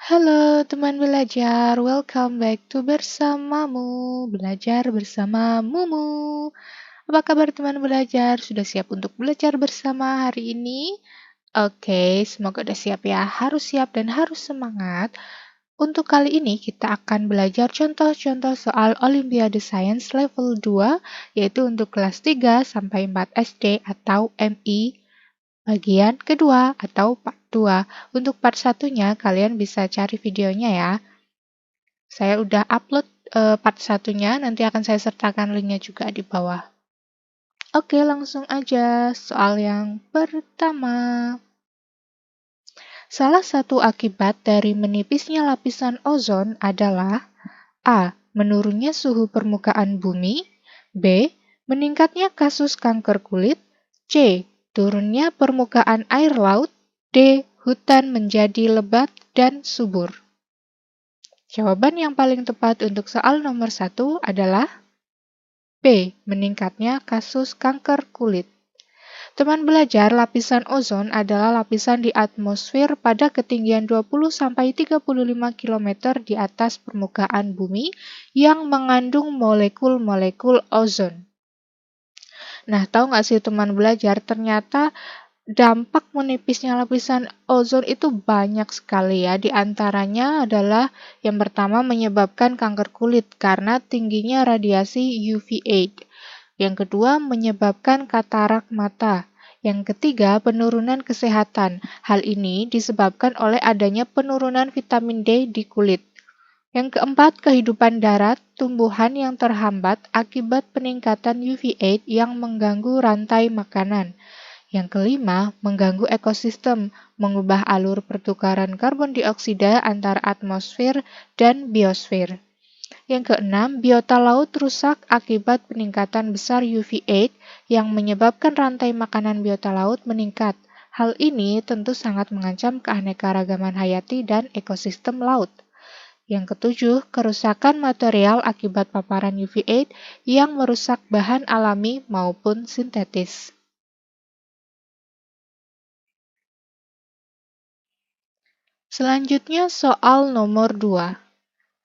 Halo teman belajar, welcome back to Bersamamu, belajar bersama Mumu. Apa kabar teman belajar? Sudah siap untuk belajar bersama hari ini? Oke, semoga udah siap ya. Harus siap dan harus semangat. Untuk kali ini kita akan belajar contoh-contoh soal Olimpiade Sains level 2, yaitu untuk kelas 3 sampai 4 SD atau MI bagian kedua atau part 2. Untuk part satunya kalian bisa cari videonya ya. Saya udah upload part satunya, nanti akan saya sertakan linknya juga di bawah. Oke, langsung aja soal yang pertama. Salah satu akibat dari menipisnya lapisan ozon adalah A. Menurunnya suhu permukaan bumi. B. Meningkatnya kasus kanker kulit. C. Turunnya permukaan air laut. D. Hutan menjadi lebat dan subur. Jawaban yang paling tepat untuk soal nomor 1 adalah B. Meningkatnya kasus kanker kulit. Teman belajar, lapisan ozon adalah lapisan di atmosfer pada ketinggian 20-35 km di atas permukaan bumi yang mengandung molekul-molekul ozon. Nah, tahu nggak sih teman belajar, ternyata dampak menipisnya lapisan ozon itu banyak sekali ya. Di antaranya adalah yang pertama menyebabkan kanker kulit karena tingginya radiasi UV8. Yang kedua menyebabkan katarak mata. Yang ketiga penurunan kesehatan. Hal ini disebabkan oleh adanya penurunan vitamin D di kulit. Yang keempat, kehidupan darat, tumbuhan yang terhambat akibat peningkatan UV8 yang mengganggu rantai makanan. Yang kelima, mengganggu ekosistem, mengubah alur pertukaran karbon dioksida antara atmosfer dan biosfer. Yang keenam, biota laut rusak akibat peningkatan besar UV8 yang menyebabkan rantai makanan biota laut meningkat. Hal ini tentu sangat mengancam keanekaragaman hayati dan ekosistem laut. Yang ketujuh, kerusakan material akibat paparan UV8 yang merusak bahan alami maupun sintetis. Selanjutnya soal nomor 2.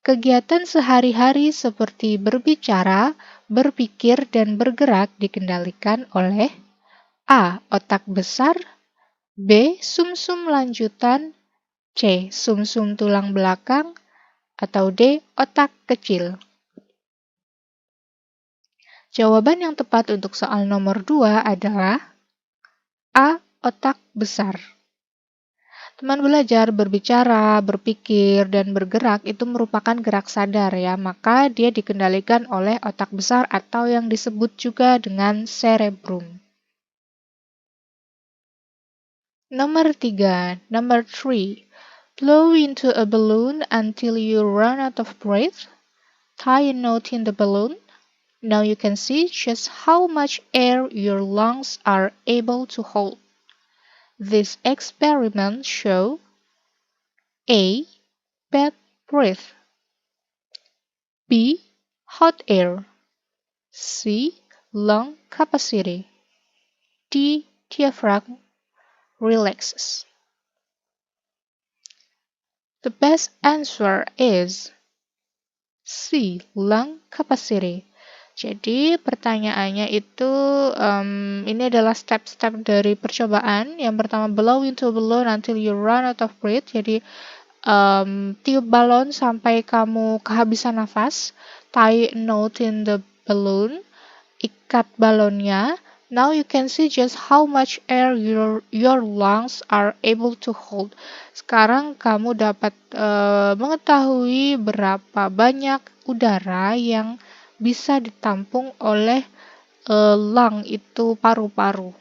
Kegiatan sehari-hari seperti berbicara, berpikir, dan bergerak dikendalikan oleh A. Otak besar, B. Sumsum lanjutan, C. Sumsum tulang belakang, atau D. Otak kecil. Jawaban yang tepat untuk soal nomor 2 adalah A. Otak besar. Teman belajar berbicara, berpikir, dan bergerak itu merupakan gerak sadar ya, maka dia dikendalikan oleh otak besar atau yang disebut juga dengan cerebrum. Nomor 3. Number 3. Blow into a balloon until you run out of breath. Tie a knot in the balloon. Now you can see just how much air your lungs are able to hold. This experiment shows A. Bad breath, B. Hot air, C. Lung capacity, D. Diaphragm relaxes. The best answer is C. Lung capacity. Jadi pertanyaannya itu ini adalah step-step dari percobaan. Yang pertama, blow into a balloon until you run out of breath. Jadi tiup balon sampai kamu kehabisan nafas. Tie a knot in the balloon. Ikat balonnya. Now you can see just how much air your lungs are able to hold. Sekarang kamu dapat mengetahui berapa banyak udara yang bisa ditampung oleh lung, itu paru-paru.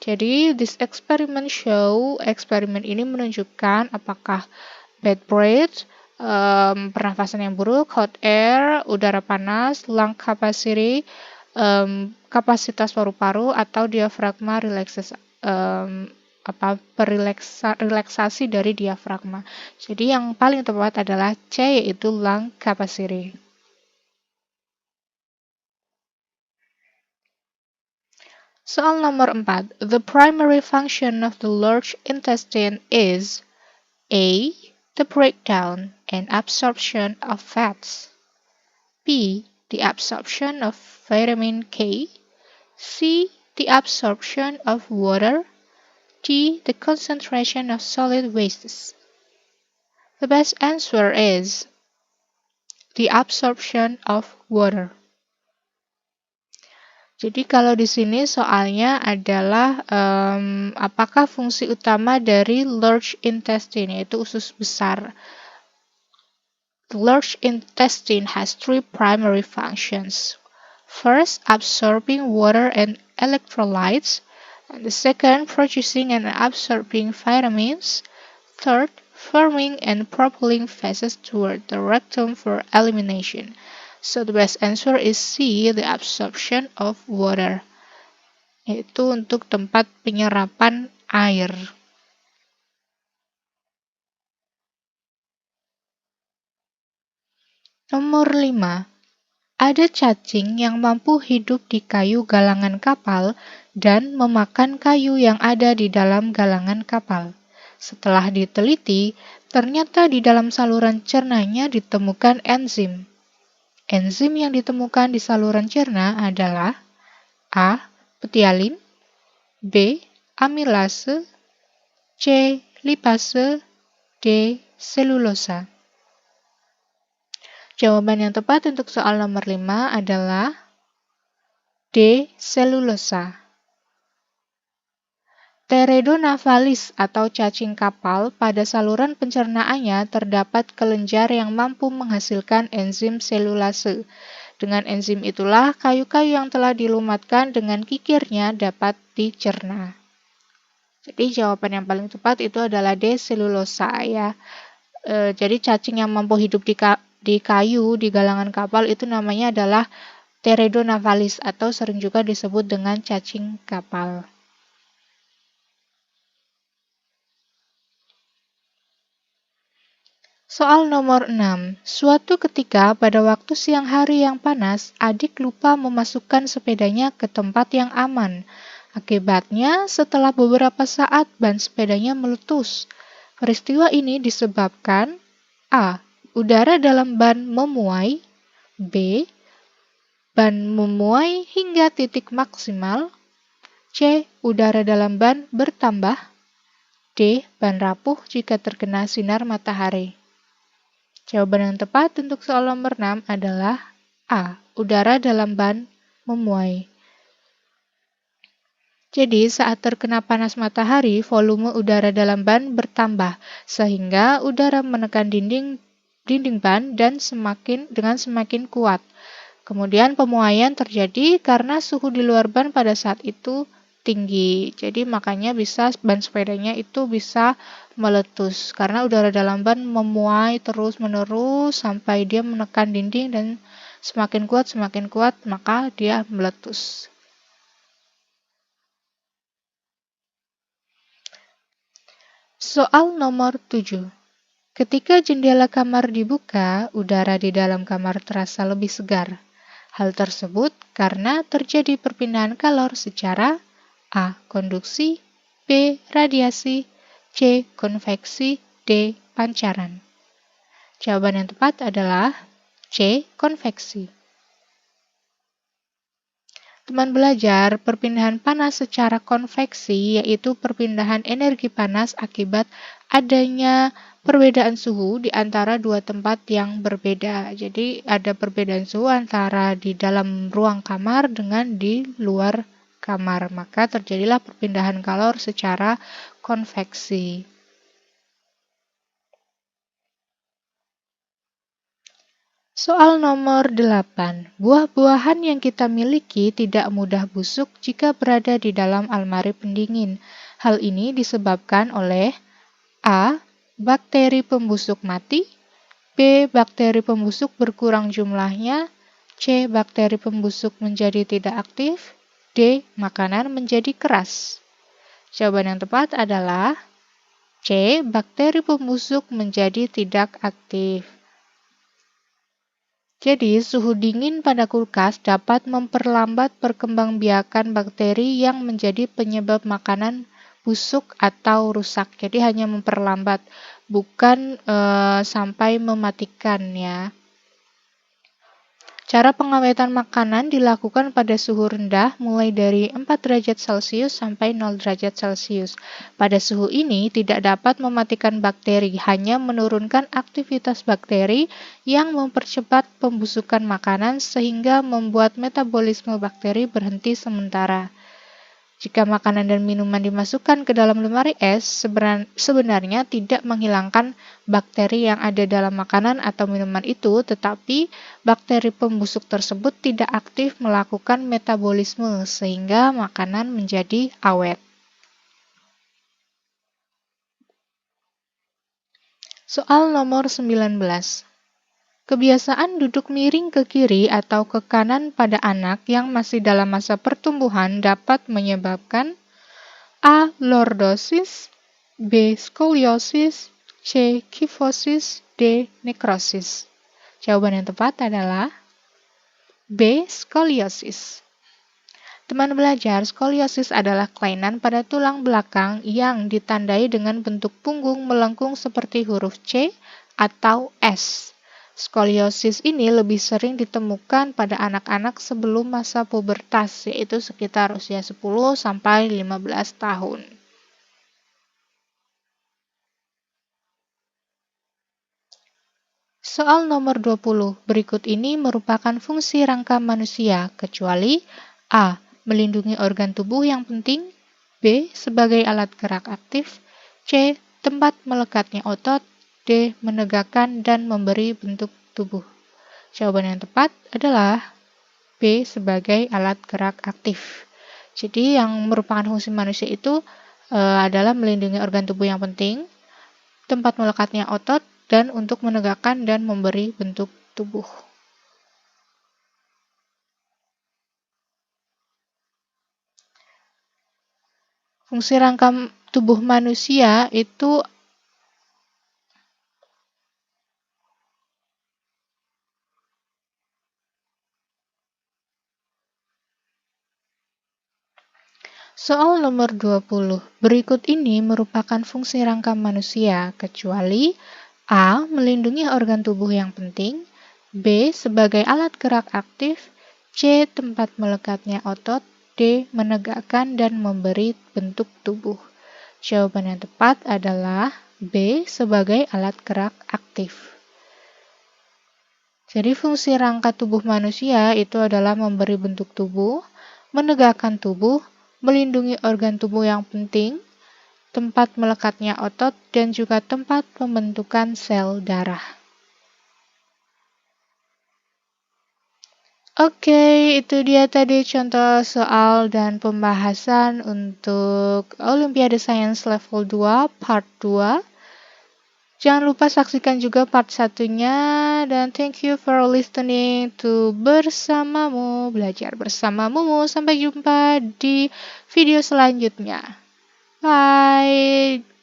Jadi this experiment show, eksperimen ini menunjukkan apakah bad breath, pernafasan yang buruk, hot air, udara panas, lung capacity, kapasitas paru-paru, atau diafragma relaksasi dari diafragma. Jadi yang paling tepat adalah C, yaitu lung capacity. Soal nomor 4. The primary function of the large intestine is A. the breakdown and absorption of fats. B. The absorption of vitamin K. C. The absorption of water. D. The concentration of solid wastes. The best answer is the absorption of water. Jadi kalau di sini soalnya adalah apakah fungsi utama dari large intestine, yaitu usus besar. The large intestine has three primary functions. First, absorbing water and electrolytes. And the second, producing and absorbing vitamins. Third, forming and propelling feces toward the rectum for elimination. So the best answer is C, the absorption of water. Yaitu untuk tempat penyerapan air. Nomor 5. Ada cacing yang mampu hidup di kayu galangan kapal dan memakan kayu yang ada di dalam galangan kapal. Setelah diteliti, ternyata di dalam saluran cernanya ditemukan enzim. Enzim yang ditemukan di saluran cerna adalah A. Petialin, B. Amilase, C. Lipase, D. Selulosa. Jawaban yang tepat untuk soal nomor 5 adalah D. Selulosa. Teredo navalis atau cacing kapal pada saluran pencernaannya terdapat kelenjar yang mampu menghasilkan enzim selulase. Dengan enzim itulah kayu-kayu yang telah dilumatkan dengan kikirnya dapat dicerna. Jadi jawaban yang paling tepat itu adalah D. Selulosa ya. Jadi cacing yang mampu hidup di kayu di galangan kapal itu namanya adalah Teredo navalis atau sering juga disebut dengan cacing kapal. Soal nomor 6. Suatu ketika pada waktu siang hari yang panas, adik lupa memasukkan sepedanya ke tempat yang aman. Akibatnya, setelah beberapa saat ban sepedanya meletus. Peristiwa ini disebabkan A. Udara dalam ban memuai. B. Ban memuai hingga titik maksimal. C. Udara dalam ban bertambah. D. Ban rapuh jika terkena sinar matahari. Jawaban yang tepat untuk soal nomor 6 adalah A. Udara dalam ban memuai. Jadi, saat terkena panas matahari, volume udara dalam ban bertambah, sehingga udara menekan dinding ban dan dengan semakin kuat. Kemudian pemuaian terjadi karena suhu di luar ban pada saat itu tinggi. Jadi makanya ban sepedanya itu bisa meletus karena udara dalam ban memuai terus-menerus sampai dia menekan dinding dan semakin kuat maka dia meletus. Soal nomor 7. Ketika jendela kamar dibuka, udara di dalam kamar terasa lebih segar. Hal tersebut karena terjadi perpindahan kalor secara A. Konduksi, B. Radiasi, C. Konveksi, D. Pancaran. Jawaban yang tepat adalah C. Konveksi. Teman belajar, perpindahan panas secara konveksi yaitu perpindahan energi panas akibat adanya perbedaan suhu di antara dua tempat yang berbeda. Jadi ada perbedaan suhu antara di dalam ruang kamar dengan di luar kamar, maka terjadilah perpindahan kalor secara konveksi. Soal nomor 8. Buah-buahan yang kita miliki tidak mudah busuk jika berada di dalam almari pendingin. Hal ini disebabkan oleh A. Bakteri pembusuk mati, B. Bakteri pembusuk berkurang jumlahnya, C. Bakteri pembusuk menjadi tidak aktif, D. Makanan menjadi keras. Jawaban yang tepat adalah C. Bakteri pembusuk menjadi tidak aktif. Jadi, suhu dingin pada kulkas dapat memperlambat perkembangbiakan bakteri yang menjadi penyebab makanan busuk atau rusak. Jadi, hanya memperlambat, bukan sampai mematikan ya. Cara pengawetan makanan dilakukan pada suhu rendah mulai dari 4 derajat Celcius sampai 0 derajat Celcius. Pada suhu ini tidak dapat mematikan bakteri, hanya menurunkan aktivitas bakteri yang mempercepat pembusukan makanan sehingga membuat metabolisme bakteri berhenti sementara. Jika makanan dan minuman dimasukkan ke dalam lemari es, sebenarnya tidak menghilangkan bakteri yang ada dalam makanan atau minuman itu, tetapi bakteri pembusuk tersebut tidak aktif melakukan metabolisme sehingga makanan menjadi awet. Soal nomor 19. Kebiasaan duduk miring ke kiri atau ke kanan pada anak yang masih dalam masa pertumbuhan dapat menyebabkan A. Lordosis, B. Skoliosis, C. Kifosis, D. Nekrosis. Jawaban yang tepat adalah B. Skoliosis. Teman belajar, skoliosis adalah kelainan pada tulang belakang yang ditandai dengan bentuk punggung melengkung seperti huruf C atau S. Skoliosis ini lebih sering ditemukan pada anak-anak sebelum masa pubertas, yaitu sekitar usia 10 sampai 15 tahun. Soal nomor 20. Berikut ini merupakan fungsi rangka manusia, kecuali A. Melindungi organ tubuh yang penting, B. Sebagai alat gerak aktif, C. Tempat melekatnya otot, D. Menegakkan dan memberi bentuk tubuh. Jawaban yang tepat adalah B. Sebagai alat gerak aktif. Jadi yang merupakan fungsi manusia itu adalah melindungi organ tubuh yang penting, tempat melekatnya otot, dan untuk menegakkan dan memberi bentuk tubuh. Fungsi rangka tubuh manusia itu soal nomor 20. Berikut ini merupakan fungsi rangka manusia, kecuali A. Melindungi organ tubuh yang penting, B. Sebagai alat gerak aktif, C. Tempat melekatnya otot, D. Menegakkan dan memberi bentuk tubuh. Jawaban yang tepat adalah B. Sebagai alat gerak aktif. Jadi fungsi rangka tubuh manusia itu adalah memberi bentuk tubuh, menegakkan tubuh, melindungi organ tubuh yang penting, tempat melekatnya otot, dan juga tempat pembentukan sel darah. Oke, itu dia tadi contoh soal dan pembahasan untuk Olimpiade Sains Level 2 Part 2. Jangan lupa saksikan juga part 1-nya dan thank you for listening to Bersamamu, belajar bersamamu. Sampai jumpa di video selanjutnya. Bye.